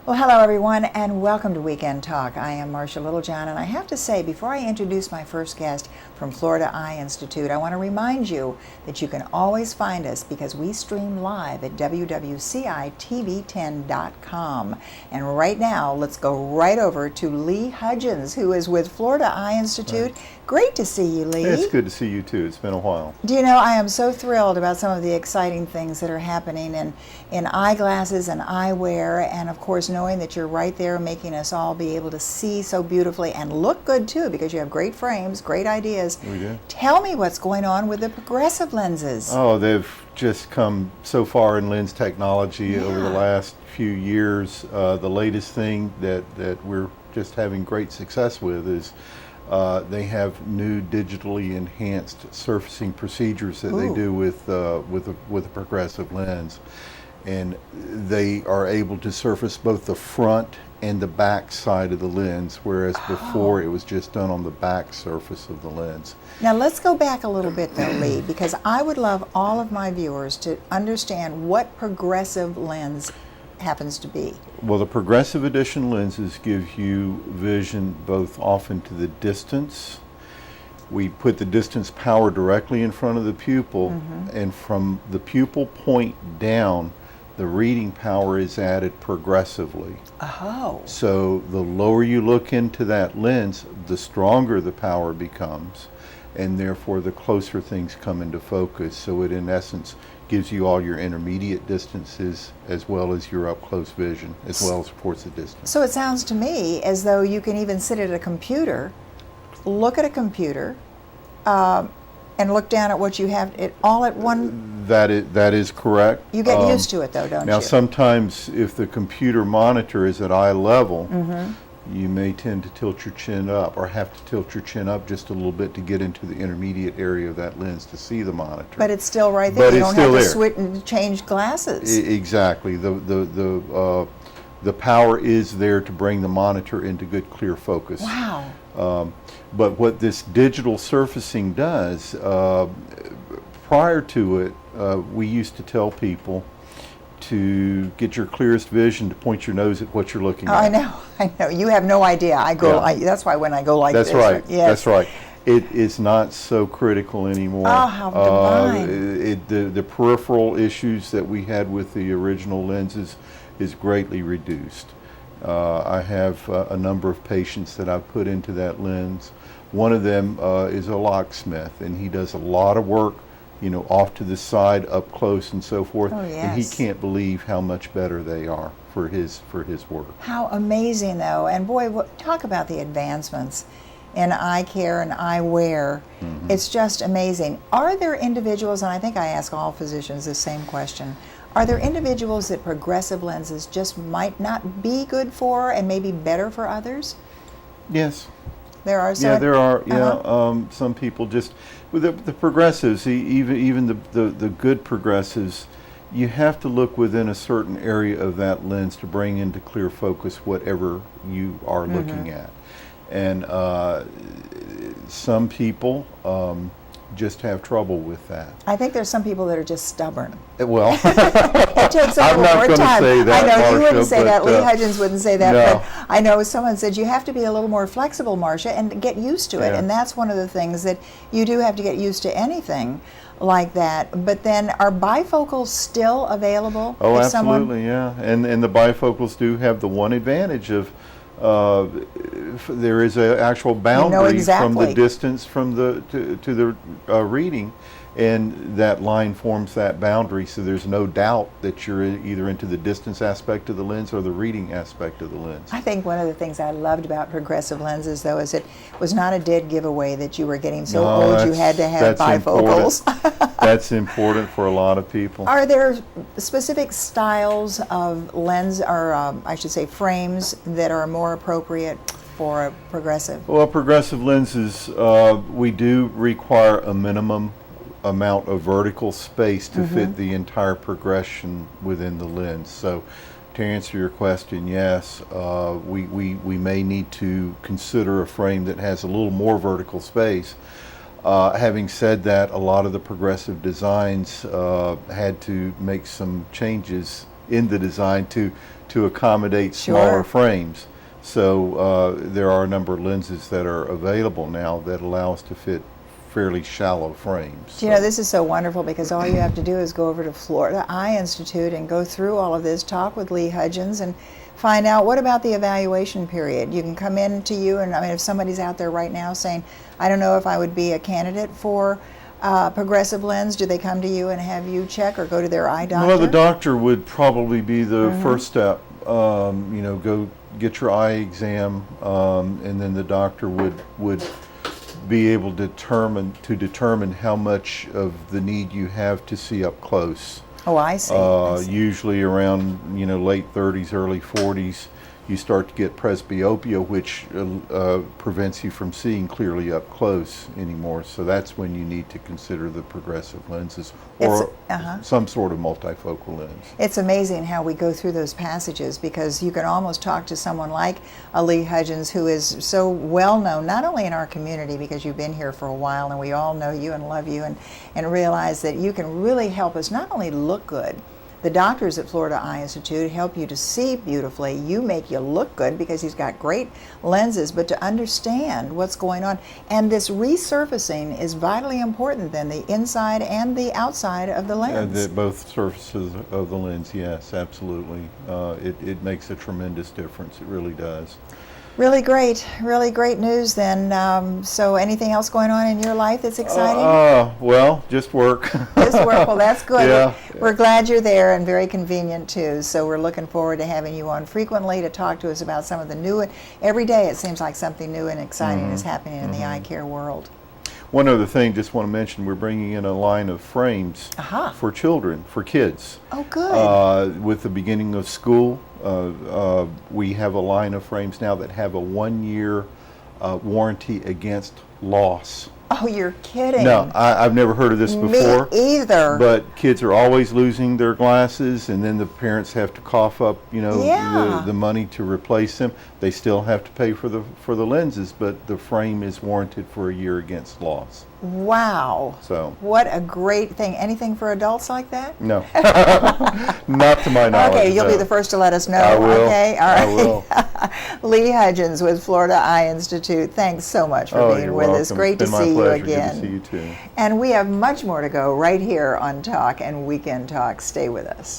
Well, hello everyone, and welcome to Weekend Talk. I am Marsha Littlejohn, and I have to say, before I introduce my first guest from Florida Eye Institute, I want to remind you that you can always find us because we stream live at wwcitv10.com. And right now, let's go right over to Lee Hudgins, who is with Florida Eye Institute. Right. Great to see you, Lee. It's good to see you too. It's been a while. Do you know, I am so thrilled about some of the exciting things that are happening in eyeglasses and eyewear, and of course knowing that you're right there making us all be able to see so beautifully and look good too, because you have great frames, great ideas. We do. Tell me what's going on with the progressive lenses. Oh, they've just come so far in lens technology over the last few years. The latest thing that we're just having great success with is they have new digitally enhanced surfacing procedures that they do with a progressive lens, and they are able to surface both the front and the back side of the lens, whereas before it was just done on the back surface of the lens. Now let's go back a little bit though, Lee, because I would love all of my viewers to understand what progressive lens happens to be. Well, the progressive edition lenses give you vision both off into the distance. We put the distance power directly in front of the pupil, and from the pupil point down, the reading power is added progressively. Oh. So the lower you look into that lens, the stronger the power becomes, and therefore the closer things come into focus. So it in essence gives you all your intermediate distances as well as your up close vision, as well as supports the distance. So it sounds to me as though you can even sit at a computer, look at a computer, and look down at what you have it all at one. That is correct. You get used to it though, don't you? Now sometimes if the computer monitor is at eye level, you may tend to tilt your chin up, or have to tilt your chin up just a little bit to get into the intermediate area of that lens to see the monitor. But it's still right there. But you it's don't still have to there. switch and change glasses. Exactly. The power is there to bring the monitor into good clear focus. Wow. But what this digital surfacing does, prior to it, we used to tell people to get your clearest vision to point your nose at what you're looking at. I know. You have no idea. That's why when I go like that's this. Right. Yes. That's right. It is not so critical anymore. Oh, how divine. The peripheral issues that we had with the original lenses is greatly reduced. I have a number of patients that I've put into that lens. One of them is a locksmith, and he does a lot of work, you know, off to the side, up close, and so forth. Oh, yes. And he can't believe how much better they are for his work. How amazing, though. And boy, talk about the advancements in eye care and eyewear. It's just amazing. Are there individuals, and I think I ask all physicians the same question, are there individuals that progressive lenses just might not be good for and maybe better for others? Yes. There are some. Yeah, there are. Some people just with the progressives, even the good progressives, you have to look within a certain area of that lens to bring into clear focus whatever you are looking at, and some people just have trouble with that. I think there's some people that are just stubborn. Well, it takes a little more time. I know you wouldn't say that. Lee Hudgins wouldn't say that. No. But I know someone said you have to be a little more flexible, Marsha, and get used to it. And that's one of the things that you do have to get used to anything like that. But then, are bifocals still available? Oh, absolutely, yeah. And the bifocals do have the one advantage of there is an actual boundary from the distance from the to the reading, and that line forms that boundary, so there's no doubt that you're either into the distance aspect of the lens or the reading aspect of the lens. I think one of the things I loved about progressive lenses, though, is it was not a dead giveaway that you were getting so old you had to have bifocals. That's important for a lot of people. Are there specific styles of lens, or I should say frames, that are more appropriate for a progressive? Well, progressive lenses, we do require a minimum amount of vertical space to fit the entire progression within the lens. So to answer your question, yes, we may need to consider a frame that has a little more vertical space. Having said that, a lot of the progressive designs had to make some changes in the design to accommodate smaller Sure. frames. So there are a number of lenses that are available now that allow us to fit fairly shallow frames. Do you know, this is so wonderful because all you have to do is go over to Florida Eye Institute and go through all of this, talk with Lee Hudgins, and find out what about the evaluation period. You can come in to you, and I mean, if somebody's out there right now saying, I don't know if I would be a candidate for progressive lens, do they come to you and have you check or go to their eye doctor? Well, the doctor would probably be the first step. You know, go get your eye exam, and then the doctor would be able to determine how much of the need you have to see up close. Oh, I see. I see. Usually around late 30s, early 40s, you start to get presbyopia, which prevents you from seeing clearly up close anymore. So that's when you need to consider the progressive lenses or some sort of multifocal lens. It's amazing how we go through those passages because you can almost talk to someone like a Lee Hudgins, who is so well known, not only in our community because you've been here for a while and we all know you and love you, and realize that you can really help us not only look good. The doctors at Florida Eye Institute help you to see beautifully. You make you look good because he's got great lenses, but to understand what's going on. And this resurfacing is vitally important then, the inside and the outside of the lens. Both surfaces of the lens, yes, absolutely. It makes a tremendous difference. It really does. Really great news then. So anything else going on in your life that's exciting? Well, just work. Just work, well that's good. Yeah. We're glad you're there and very convenient too. So we're looking forward to having you on frequently to talk to us about some of the new, every day it seems like something new and exciting is happening in the eye care world. One other thing, just want to mention, we're bringing in a line of frames for children, for kids. Oh, good. With the beginning of school, we have a line of frames now that have a 1-year warranty against loss. Oh, you're kidding. No, I've never heard of this before. Me either. But kids are always losing their glasses, and then the parents have to cough up, the money to replace them. They still have to pay for the lenses, but the frame is warranted for a year against loss. Wow. So. What a great thing. Anything for adults like that? No. Not to my knowledge. Okay, you'll be the first to let us know. I will. Okay, all right. I will. Lee Hudgins with Florida Eye Institute. Thanks so much for being you're with welcome. us. Great It's to been see my you pleasure. again. Good to see you too. And we have much more to go right here on Talk and Weekend Talk. Stay with us.